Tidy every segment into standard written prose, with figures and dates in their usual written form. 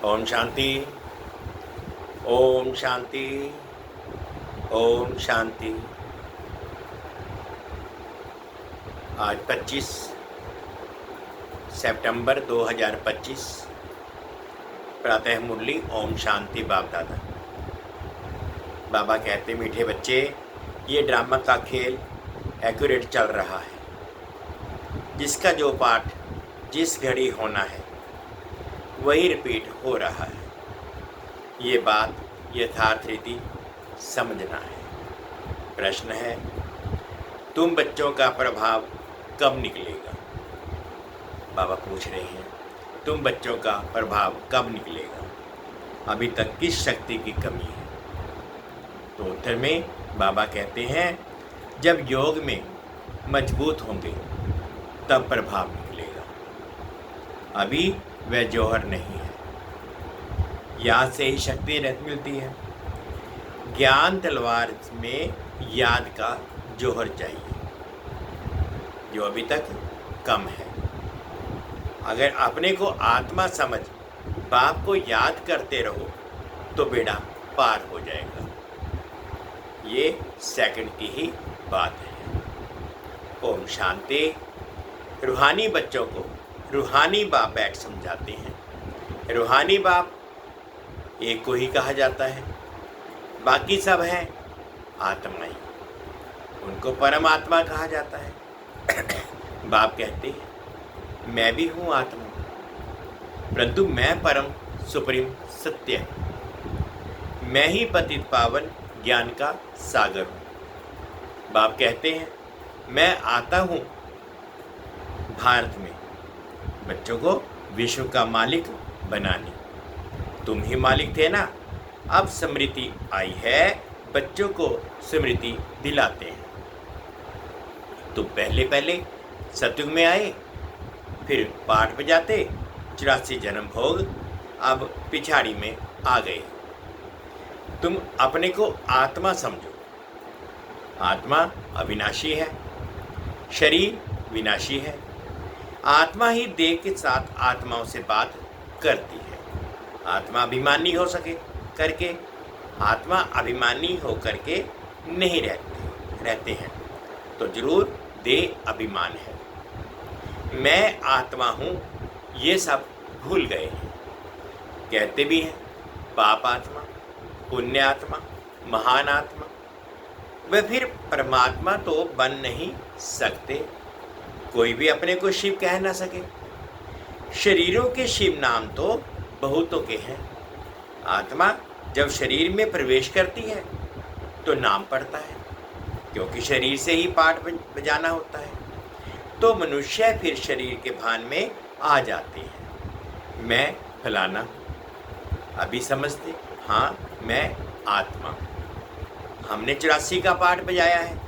ओम शांति। ओम शांति। ओम शांति। आज 25 सितंबर 2025 प्रातः मुरली ओम शांति बाप दादा। बाबा कहते मीठे बच्चे, ये ड्रामा का खेल एक्यूरेट चल रहा है। जिसका जो पाठ जिस घड़ी होना है वही रिपीट हो रहा है। ये बात यथार्थ रीति समझना है। प्रश्न है, तुम बच्चों का प्रभाव कब निकलेगा? बाबा पूछ रहे हैं, तुम बच्चों का प्रभाव कब निकलेगा? अभी तक किस शक्ति की कमी है? तो उत्तर में बाबा कहते हैं, जब योग में मजबूत होंगे तब प्रभाव निकलेगा। अभी वह जौहर नहीं है। याद से ही शक्ति मिलती है। ज्ञान तलवार में याद का जौहर चाहिए, जो अभी तक कम है। अगर अपने को आत्मा समझ बाप को याद करते रहो तो बेड़ा पार हो जाएगा। ये सेकंड की ही बात है। ओम शांति। रूहानी बच्चों को रूहानी बाप बैठ समझाते हैं। रूहानी बाप एक को ही कहा जाता है, बाकी सब हैं आत्माएं। उनको परमात्मा कहा जाता है। बाप कहते हैं, मैं भी हूँ आत्मा, परंतु मैं परम सुप्रीम सत्य हूँ। मैं ही पतित पावन ज्ञान का सागर हूँ। बाप कहते हैं, मैं आता हूँ भारत में बच्चों को विश्व का मालिक बनाने। तुम ही मालिक थे ना, अब स्मृति आई है, बच्चों को स्मृति दिलाते हैं। तुम पहले पहले सतयुग में आए, फिर पाठ बजाते, 84 जन्म भोग, अब पिछाड़ी में आ गए। तुम अपने को आत्मा समझो। आत्मा अविनाशी है, शरीर विनाशी है। आत्मा ही देह के साथ आत्माओं से बात करती है। आत्मा अभिमानी हो सके करके, आत्मा अभिमानी हो करके नहीं रहते हैं तो जरूर देह अभिमान है। मैं आत्मा हूँ ये सब भूल गए हैं। कहते भी हैं पाप आत्मा, पुण्य आत्मा, महान आत्मा। वे फिर परमात्मा तो बन नहीं सकते। कोई भी अपने को शिव कह ना सके। शरीरों के शिव नाम तो बहुतों के हैं। आत्मा जब शरीर में प्रवेश करती है तो नाम पड़ता है, क्योंकि शरीर से ही पाठ बजाना होता है। तो मनुष्य फिर शरीर के भान में आ जाते हैं। मैं फलाना, अभी समझते, हाँ मैं आत्मा। हमने 84 का पाठ बजाया है,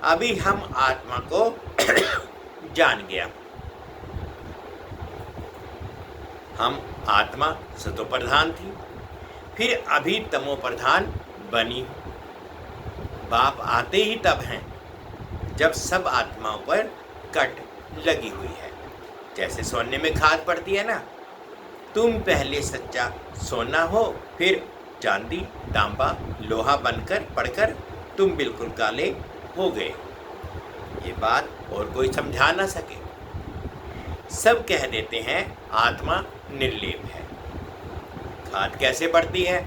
अभी हम आत्मा को जान गया। हम आत्मा सतो प्रधान थी, फिर अभी तमो प्रधान बनी। बाप आते ही तब हैं जब सब आत्माओं पर कट लगी हुई है। जैसे सोने में खाद पड़ती है ना, तुम पहले सच्चा सोना हो, फिर चांदी, तांबा, लोहा बनकर पड़कर तुम बिल्कुल काले हो गए। ये बात और कोई समझा ना सके। सब कह देते हैं आत्मा निर्लेप है। खाद कैसे पड़ती है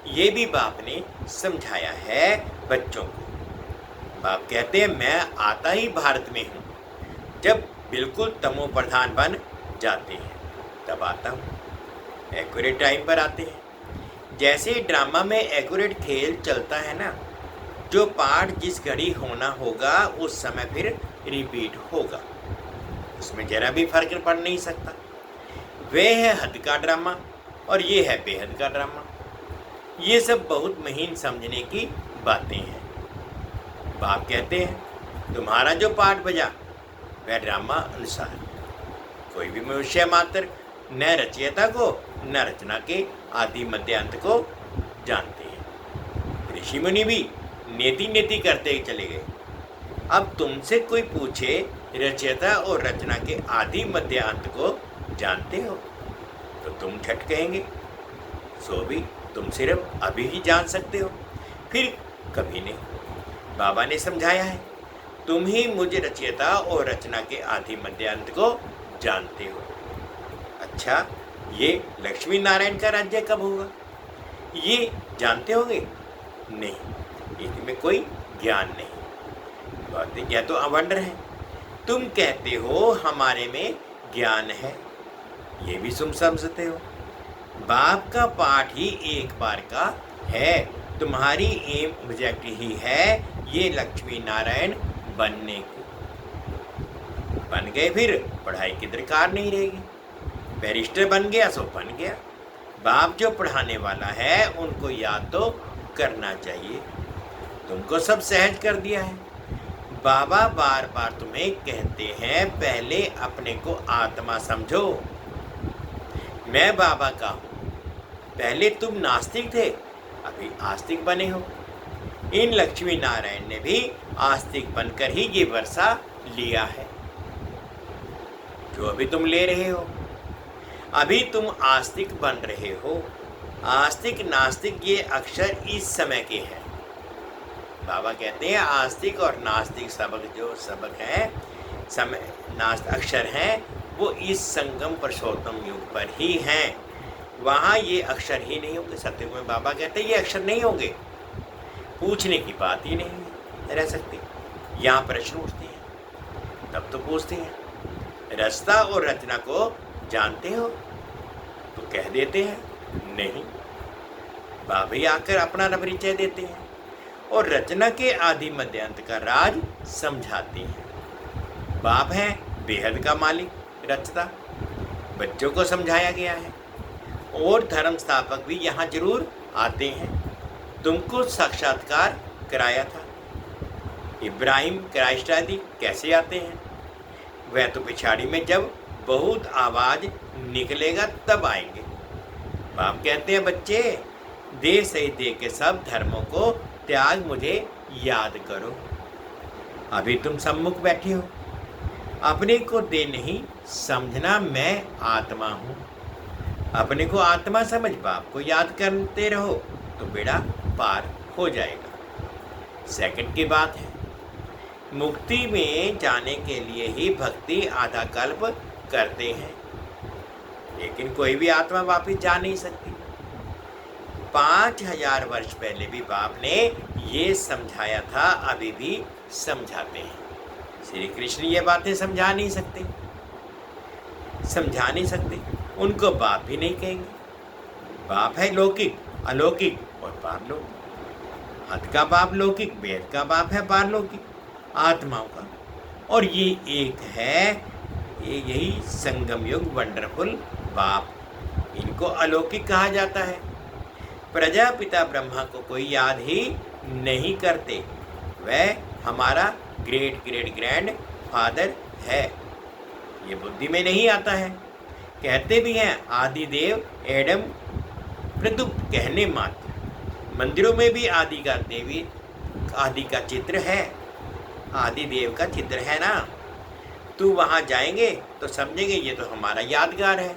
ये भी बाप ने समझाया है बच्चों को। बाप कहते हैं, मैं आता ही भारत में हूँ। जब बिल्कुल तमो प्रधान बन जाते हैं तब आता हूँ। एक्यूरेट टाइम पर आते हैं। जैसे ड्रामा में एक्यूरेट खेल चलता है ना, जो पाठ जिस घड़ी होना होगा उस समय फिर रिपीट होगा। उसमें जरा भी फर्क पड़ नहीं सकता। वे है हद का ड्रामा और ये है बेहद का ड्रामा। ये सब बहुत महीन समझने की बातें हैं। बाप कहते हैं, तुम्हारा जो पाठ बजा वह ड्रामा अनुसार। कोई भी मनुष्य मात्र न रचयिता को न रचना के आदि मध्य अंत को जानते हैं। ऋषि मुनि भी नेति नेति करते ही चले गए। अब तुमसे कोई पूछे रचयिता और रचना के आदि मध्य अंत को जानते हो, तो तुम ठट कहेंगे, सो भी तुम सिर्फ अभी ही जान सकते हो, फिर कभी नहीं। बाबा ने समझाया है, तुम ही मुझ रचयिता और रचना के आदि मध्य अंत को जानते हो। अच्छा, ये लक्ष्मी नारायण का राज्य कब होगा, ये जानते होगे? नहीं, इसमें कोई ज्ञान नहीं। बात यह तो अवंडर है। तुम कहते हो हमारे में ज्ञान है, ये भी तुम समझते हो। बाप का पाठ ही एक बार का है, तुम्हारी एम ऑब्जेक्ट ही है ये लक्ष्मी नारायण बनने को। बन गए फिर पढ़ाई की दरकार नहीं रहेगी। बैरिस्टर बन गया सो बन गया। बाप जो पढ़ाने वाला है उनको याद तो करना चाहिए। तुमको सब सहज कर दिया है। बाबा बार बार तुम्हें कहते हैं पहले अपने को आत्मा समझो। मैं बाबा का हूँ। पहले तुम नास्तिक थे, अभी आस्तिक बने हो। इन लक्ष्मी नारायण ने भी आस्तिक बनकर ही ये वर्षा लिया है जो अभी तुम ले रहे हो। अभी तुम आस्तिक बन रहे हो। आस्तिक नास्तिक ये अक्षर इस समय के हैं। बाबा कहते हैं आस्तिक और नास्तिक सबक जो सबक है समय नास्तिक अक्षर हैं वो इस संगम पुरुषोत्तम युग पर ही हैं। वहाँ ये अक्षर ही नहीं होंगे। सत्युग में बाबा कहते हैं ये अक्षर नहीं होंगे। पूछने की बात ही नहीं रह सकती। यहाँ प्रश्न उठते हैं तब तो पूछते हैं रचना और रचना को जानते हो, तो कह देते हैं नहीं। बाबा ही आकर अपना परिचय देते हैं और रचना के आदि मध्य अंत का राज समझाते हैं। बाप है बेहद का मालिक, रचता बच्चों को समझाया गया है और धर्म स्थापक भी यहाँ जरूर आते हैं। तुमको साक्षात्कार कराया था। इब्राहिम क्राइस्ट आदि कैसे आते हैं? वह तो पिछाड़ी में जब बहुत आवाज निकलेगा तब आएंगे। बाप कहते हैं बच्चे दे सही दे के सब धर्मों को त्याग मुझे याद करो। अभी तुम सम्मुख बैठे हो। अपने को दे नहीं समझना मैं आत्मा हूँ। अपने को आत्मा समझ बाप को याद करते रहो तो बेड़ा पार हो जाएगा। सेकंड की बात है मुक्ति में जाने के लिए ही भक्ति आधा कल्प करते हैं, लेकिन कोई भी आत्मा वापिस जा नहीं सकती। 5000 वर्ष पहले भी बाप ने ये समझाया था, अभी भी समझाते हैं। श्री कृष्ण ये बातें समझा नहीं सकते, समझा नहीं सकते। उनको बाप भी नहीं कहेंगे। बाप है लौकिक, अलौकिक और पारलौकिक। हद का बाप लौकिक, वेद का बाप है पारलौकिक, आत्माओं का। और ये एक है, ये यही संगम युग वंडरफुल बाप। इनको अलौकिक कहा जाता है। प्रजापिता ब्रह्मा को कोई याद ही नहीं करते। वह हमारा ग्रेट ग्रेट ग्रैंड फादर है। ये बुद्धि में नहीं आता है। कहते भी हैं आदिदेव एडम प्रदुप कहने मात्र। मंदिरों में भी आदि का देवी आदि का चित्र है, आदि देव का चित्र है ना। तो वहाँ जाएंगे तो समझेंगे ये तो हमारा यादगार है।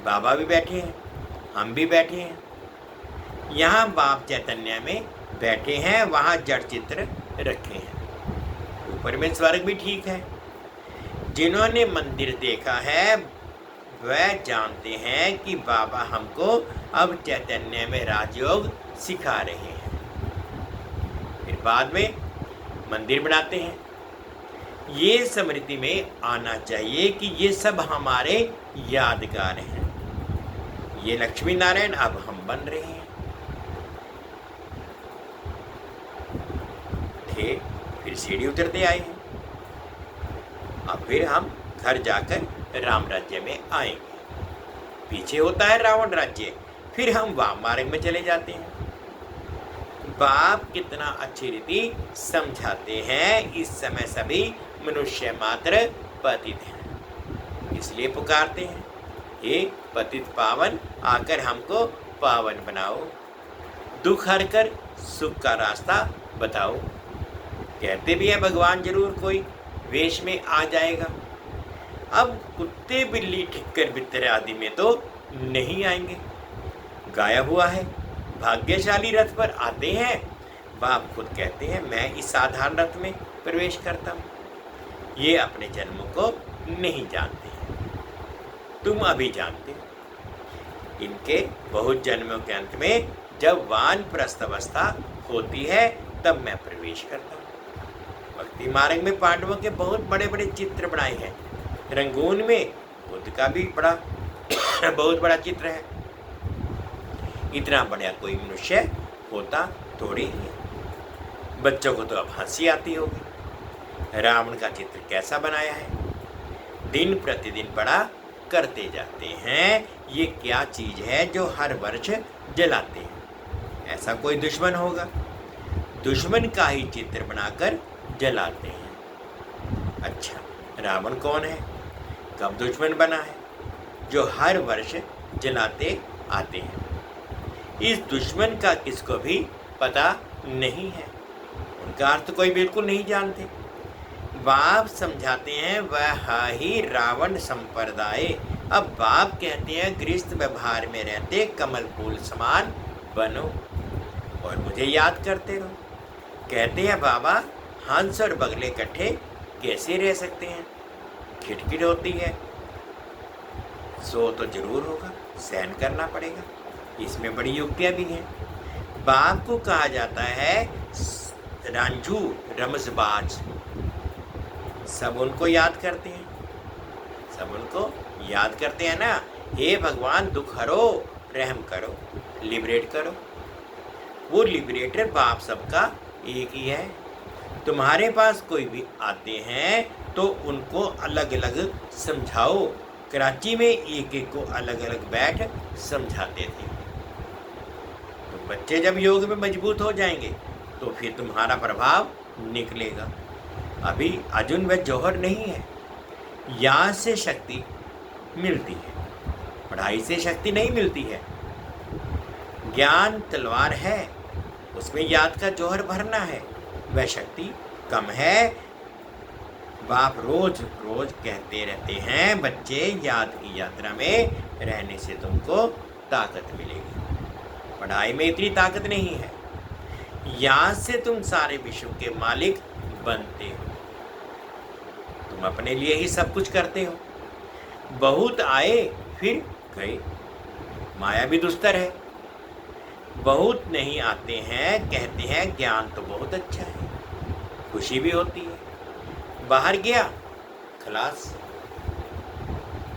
बाबा भी बैठे हैं, हम भी बैठे हैं। यहाँ बाप चैतन्य में बैठे हैं, वहाँ जड़ चित्र रखे हैं। ऊपर में स्वर्ग भी ठीक है। जिन्होंने मंदिर देखा है वह जानते हैं कि बाबा हमको अब चैतन्य में राजयोग सिखा रहे हैं। फिर बाद में मंदिर बनाते हैं। ये स्मृति में आना चाहिए कि ये सब हमारे यादगार हैं। ये लक्ष्मी नारायण अब हम बन रहे हैं। थे फिर सीढ़ी उतरते आए हैं। अब फिर हम घर जाकर राम राज्य में आएंगे। पीछे होता है रावण राज्य, फिर हम वाम मार्ग में चले जाते हैं। बाप कितना अच्छी रीति समझाते हैं। इस समय सभी मनुष्य मात्र पतित हैं, इसलिए पुकारते हैं हे पतित पावन, आकर हमको पावन बनाओ, दुख हर कर सुख का रास्ता बताओ। कहते भी है भगवान जरूर कोई वेश में आ जाएगा। अब कुत्ते बिल्ली ठिक्कर बित्तर आदि में तो नहीं आएंगे। गाया हुआ है, भाग्यशाली रथ पर आते हैं। बाप खुद कहते हैं मैं इस साधारण रथ में प्रवेश करता हूँ। ये अपने जन्मों को नहीं जानते हैं, तुम अभी जानते हो। इनके बहुत जन्मों के अंत में जब वानप्रस्थ अवस्था होती है तब मैं प्रवेश करता हूँ। भक्ति मार्ग में पांडवों के बहुत बड़े बड़े चित्र बनाए हैं। रंगून में बुद्ध का भी बड़ा बहुत बड़ा चित्र है। इतना बड़ा कोई मनुष्य होता थोड़ी ही है। बच्चों को तो अब हंसी आती होगी। रावण का चित्र कैसा बनाया है, दिन प्रतिदिन बड़ा करते जाते हैं। ये क्या चीज है जो हर वर्ष जलाते हैं? ऐसा कोई दुश्मन होगा, दुश्मन का ही चित्र बनाकर जलाते हैं। अच्छा, रावण कौन है, कब दुश्मन बना है? जो हर वर्ष जलाते आते हैं। इस दुश्मन का किसको भी पता नहीं है, उनका अर्थ कोई बिल्कुल नहीं जानते। बाप समझाते हैं वह ही रावण संप्रदाय। अब बाप कहते हैं गृहस्थ व्यवहार में रहते कमल फूल समान बनो और मुझे याद करते रहो। कहते हैं बाबा हंस और बगले इकट्ठे कैसे रह सकते हैं, खिटखिट होती है, सो तो जरूर होगा, सहन करना पड़ेगा। इसमें बड़ी युक्तियाँ भी हैं। बाप को कहा जाता है रांझू रमजबाज। सब उनको याद करते हैं, सब उनको याद करते हैं ना। हे भगवान दुख हरो, रहम करो, लिबरेट करो। वो लिबरेटर बाप सबका एक ही है। तुम्हारे पास कोई भी आते हैं तो उनको अलग अलग समझाओ। कराची में एक एक को अलग अलग बैठ समझाते थे। तो बच्चे जब योग में मजबूत हो जाएंगे तो फिर तुम्हारा प्रभाव निकलेगा। अभी अर्जुन व जौहर नहीं है। यहाँ से शक्ति मिलती है, पढ़ाई से शक्ति नहीं मिलती है। ज्ञान तलवार है, उसमें याद का जौहर भरना है, वह शक्ति कम है। बाप रोज रोज कहते रहते हैं बच्चे याद की यात्रा में रहने से तुमको ताकत मिलेगी। पढ़ाई में इतनी ताकत नहीं है, याद से तुम सारे विश्व के मालिक बनते हो। तुम अपने लिए ही सब कुछ करते हो। बहुत आए फिर गए, माया भी दुस्तर है। बहुत नहीं आते हैं, कहते हैं ज्ञान तो बहुत अच्छा है, खुशी भी होती है। बाहर गया खलास,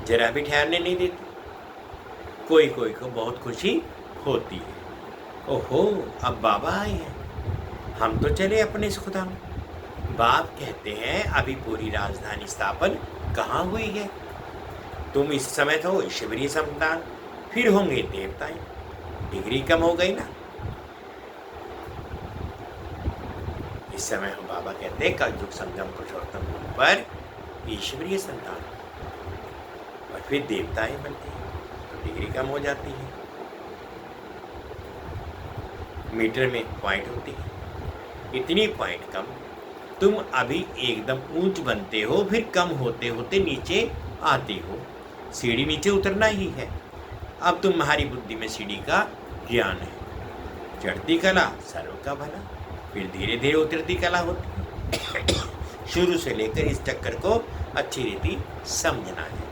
जरा भी ठहरने नहीं देती। कोई कोई को बहुत खुशी होती है। ओहो अब बाबा आए हैं, हम तो चले अपने इस खुदा में। बाप कहते हैं अभी पूरी राजधानी स्थापन कहाँ हुई है। तुम इस समय तो ईश्वरीय संतान, फिर होंगे देवताएं। डिग्री कम हो गई ना। इस समय हम बाबा कहते हैं कलयुग संगम पुरुषोत्तम पर ईश्वरीय संतान और फिर देवताएं बनते हैं तो डिग्री कम हो जाती है। मीटर में पॉइंट होती है, इतनी पॉइंट कम। तुम अभी एकदम ऊंच बनते हो, फिर कम होते होते नीचे आते हो। सीढ़ी नीचे उतरना ही है। अब तुम्हारी बुद्धि में सीढ़ी का ज्ञान है। चढ़ती कला सर्व का भला, फिर धीरे धीरे उतरती कला होती है। शुरू से लेकर इस चक्कर को अच्छी रीति समझना है।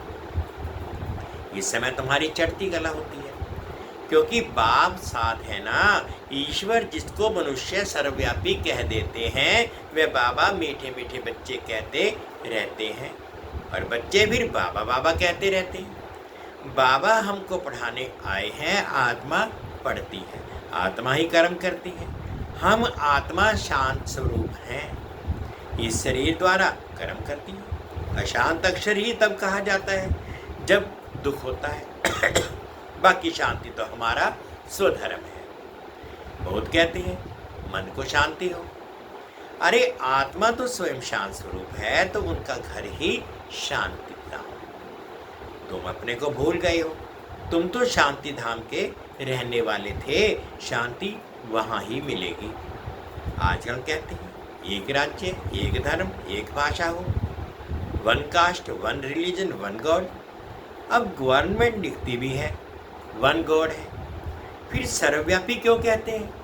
इस समय तुम्हारी चढ़ती कला होती है, क्योंकि बाप साथ है ना। ईश्वर जिसको मनुष्य सर्वव्यापी कह देते हैं वे बाबा मीठे मीठे बच्चे कहते रहते हैं और बच्चे फिर बाबा बाबा कहते रहते हैं। बाबा हमको पढ़ाने आए हैं, आत्मा पढ़ती है, आत्मा ही कर्म करती है। हम आत्मा शांत स्वरूप हैं, इस शरीर द्वारा कर्म करती है। अशांत अक्षर ही तब कहा जाता है जब दुख होता है। बाकी शांति तो हमारा स्वधर्म है। बहुत कहते हैं मन को शांति हो। अरे आत्मा तो स्वयं शांत स्वरूप है, तो उनका घर ही शांति धाम। तुम अपने को भूल गए हो। तुम तो शांति धाम के रहने वाले थे, शांति वहाँ ही मिलेगी। आजकल कहते हैं एक राज्य, एक धर्म, एक भाषा हो, one cast, one religion, one God. अब गवर्नमेंट लिखती भी है वन गॉड है। फिर सर्वव्यापी क्यों कहते हैं?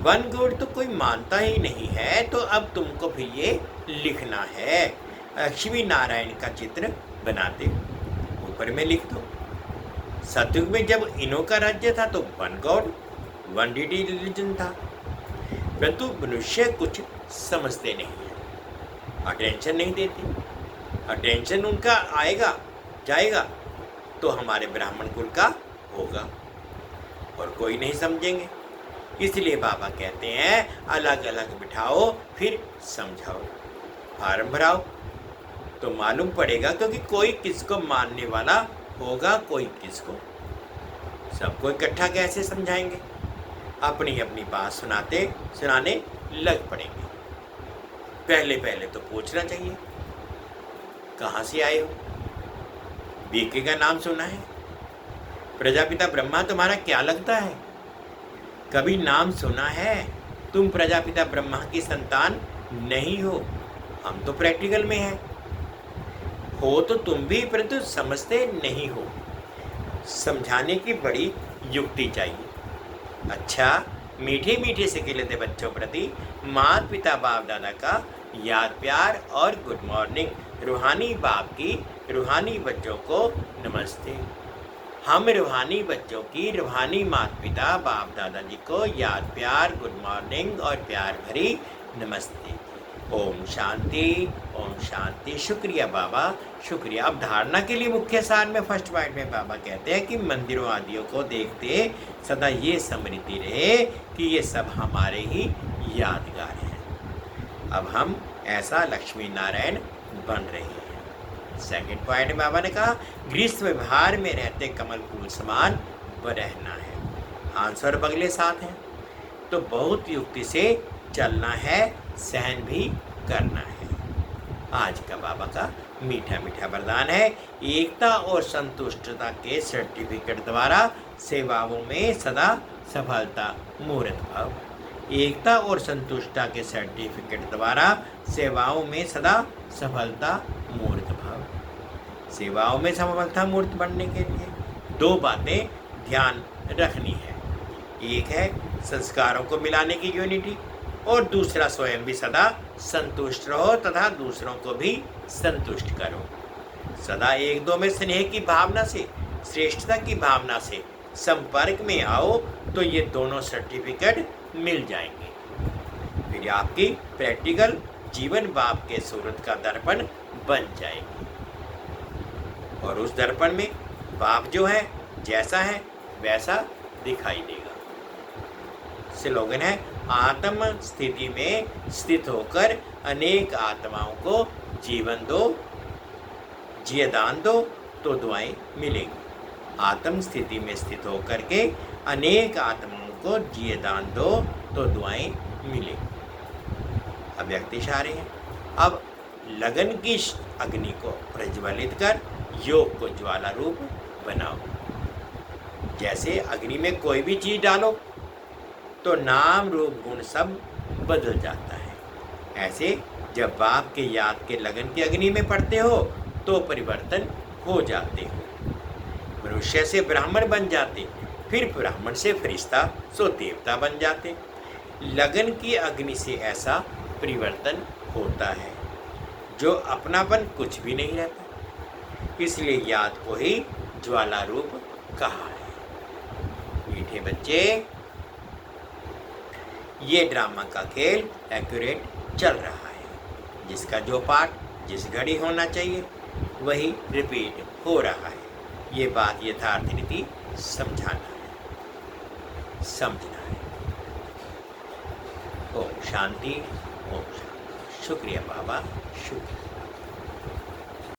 वन गॉड तो कोई मानता ही नहीं है, तो अब तुमको फिर ये लिखना है, लक्ष्मी नारायण का चित्र बनाते ऊपर में लिख दो। सतयुग में जब इन्हों का राज्य था तो one god, one deity religion था, परंतु मनुष्य कुछ समझते नहीं है, अटेंशन नहीं देते। अटेंशन उनका आएगा जाएगा तो हमारे ब्राह्मण कुल का होगा, और कोई नहीं समझेंगे। इसलिए बाबा कहते हैं अलग अलग बिठाओ फिर समझाओ। फार्म भराओ तो मालूम पड़ेगा, क्योंकि कोई किसको मानने वाला होगा, कोई किसको। सबको इकट्ठा कैसे समझाएंगे? अपनी अपनी बात सुनाने लग पड़ेंगे। पहले पहले तो पूछना चाहिए कहाँ से आए हो, बीके का नाम सुना है? प्रजापिता ब्रह्मा तुम्हारा क्या लगता है? कभी नाम सुना है? तुम प्रजापिता ब्रह्मा की संतान नहीं हो। हम तो प्रैक्टिकल में हैं। हो तो तुम भी, परंतु समझते नहीं हो। समझाने की बड़ी युक्ति चाहिए। अच्छा, मीठे मीठे से खिलते बच्चों प्रति माता पिता बाप दादा का याद प्यार और गुड मॉर्निंग। रूहानी बाप की रूहानी बच्चों को नमस्ते। हम रूहानी बच्चों की रूहानी माता पिता बाप दादाजी को याद प्यार गुड मॉर्निंग और प्यार भरी नमस्ते। ओम शांति, ओम शांति। शुक्रिया बाबा, शुक्रिया। अब धारणा के लिए मुख्य सार में फर्स्ट पॉइंट में बाबा कहते हैं कि मंदिरों आदियों को देखते सदा ये स्मृति रहे कि ये सब हमारे ही यादगार हैं। अब हम ऐसा लक्ष्मी नारायण बन रहे हैं। सेकंड पॉइंट में बाबा ने कहा ग्रीष्म विहार में रहते कमल फूल समान रहना है। हंस और बगले साथ हैं, तो बहुत युक्ति से चलना है, सहन भी करना है। आज का बाबा का मीठा मीठा वरदान है, एकता और संतुष्टता के सर्टिफिकेट द्वारा सेवाओं में सदा सफलता मूर्त भाव। एकता और संतुष्टता के सर्टिफिकेट द्वारा सेवाओं में सदा सफलता मूर्त भाव। सेवाओं में सफलता मूर्त बनने के लिए दो बातें ध्यान रखनी है। एक है संस्कारों को मिलाने की यूनिटी, और दूसरा स्वयं भी सदा संतुष्ट रहो तथा दूसरों को भी संतुष्ट करो। सदा एक दो में स्नेह की भावना से, श्रेष्ठता की भावना से संपर्क में आओ तो ये दोनों सर्टिफिकेट मिल जाएंगे। फिर आपकी प्रैक्टिकल जीवन बाप के सूरत का दर्पण बन जाएगी, और उस दर्पण में बाप जो है जैसा है वैसा दिखाई देगा। स्लोगन है आत्म स्थिति में स्थित होकर अनेक आत्माओं को जीवन दो, जियदान दो तो दुआएं मिलेंगी। आत्म स्थिति में स्थित होकर के अनेक आत्माओं को जियदान दो तो दुआएं मिलेंगी। अब व्यक्त इशारे हैं। अब लगन की अग्नि को प्रज्वलित कर योग को ज्वाला रूप बनाओ। जैसे अग्नि में कोई भी चीज डालो तो नाम रूप गुण सब बदल जाता है, ऐसे जब बाप के याद के लगन की अग्नि में पड़ते हो तो परिवर्तन हो जाते हो। मनुष्य से ब्राह्मण बन जाते, फिर ब्राह्मण से फरिश्ता सो देवता बन जाते। लगन की अग्नि से ऐसा परिवर्तन होता है जो अपनापन कुछ भी नहीं रहता। इसलिए याद को ही ज्वाला रूप कहा है। मीठे बच्चे, ये ड्रामा का खेल एक्यूरेट चल रहा है। जिसका जो पार्ट जिस घड़ी होना चाहिए वही रिपीट हो रहा है। ये बात यथार्थ रीति समझाना है, समझना है। ओम शांति, ओम शांति। शुक्रिया बाबा, शुक्रिया।